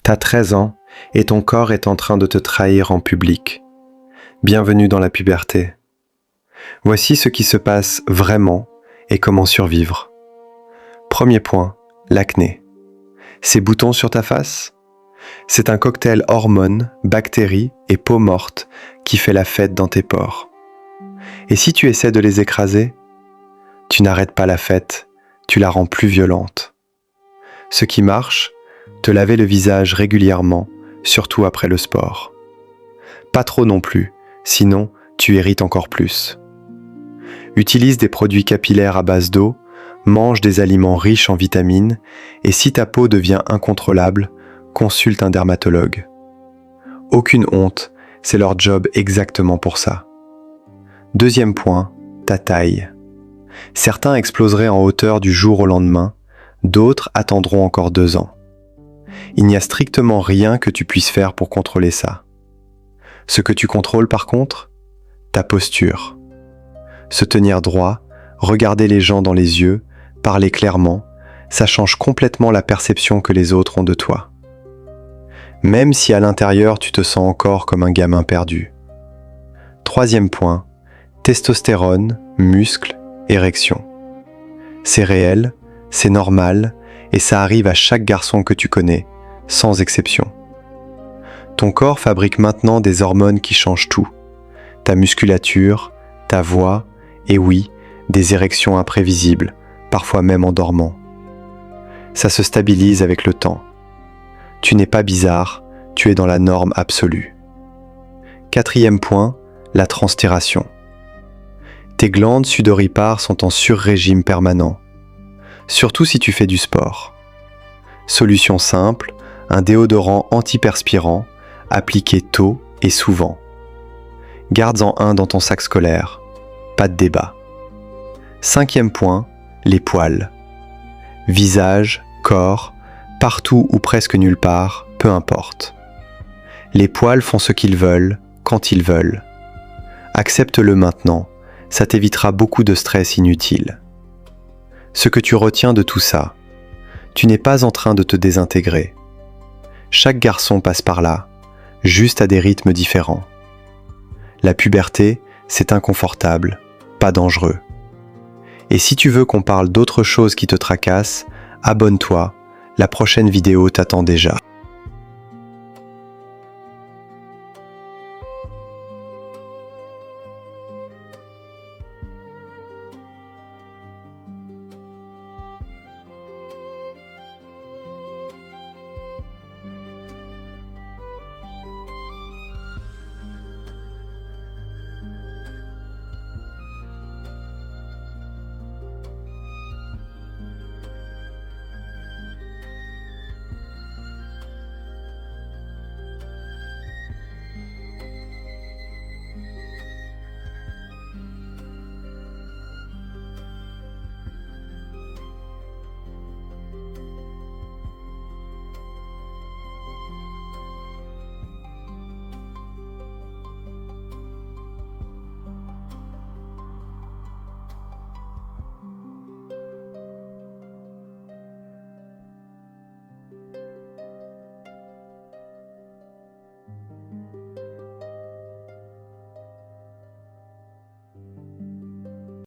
T'as 13 ans et ton corps est en train de te trahir en public. Bienvenue dans la puberté. Voici ce qui se passe vraiment et comment survivre. Premier point, l'acné. Ces boutons sur ta face? C'est un cocktail hormones, bactéries et peau morte qui fait la fête dans tes pores. Et si tu essaies de les écraser? Tu n'arrêtes pas la fête, tu la rends plus violente. Ce qui marche, te laver le visage régulièrement, surtout après le sport. Pas trop non plus, sinon tu irrites encore plus. Utilise des produits capillaires à base d'eau, mange des aliments riches en vitamines et si ta peau devient incontrôlable, consulte un dermatologue. Aucune honte, c'est leur job exactement pour ça. Deuxième point, ta taille. Certains exploseraient en hauteur du jour au lendemain, d'autres attendront encore 2 ans. Il n'y a strictement rien que tu puisses faire pour contrôler ça. Ce que tu contrôles par contre, ta posture. Se tenir droit, regarder les gens dans les yeux, parler clairement, ça change complètement la perception que les autres ont de toi. Même si à l'intérieur tu te sens encore comme un gamin perdu. Troisième point, testostérone, muscles, érection. C'est réel, c'est normal et ça arrive à chaque garçon que tu connais, sans exception. Ton corps fabrique maintenant des hormones qui changent tout. Ta musculature, ta voix et oui, des érections imprévisibles, parfois même en dormant. Ça se stabilise avec le temps. Tu n'es pas bizarre, tu es dans la norme absolue. Quatrième point, la transpiration. Tes glandes sudoripares sont en sur-régime permanent, surtout si tu fais du sport. Solution simple, un déodorant antiperspirant, appliqué tôt et souvent. Garde-en un dans ton sac scolaire, pas de débat. Cinquième point, les poils. Visage, corps, partout ou presque nulle part, peu importe. Les poils font ce qu'ils veulent, quand ils veulent. Accepte-le maintenant, ça t'évitera beaucoup de stress inutile. Ce que tu retiens de tout ça, tu n'es pas en train de te désintégrer. Chaque garçon passe par là, juste à des rythmes différents. La puberté, c'est inconfortable, pas dangereux. Et si tu veux qu'on parle d'autre chose qui te tracasse, abonne-toi, la prochaine vidéo t'attend déjà.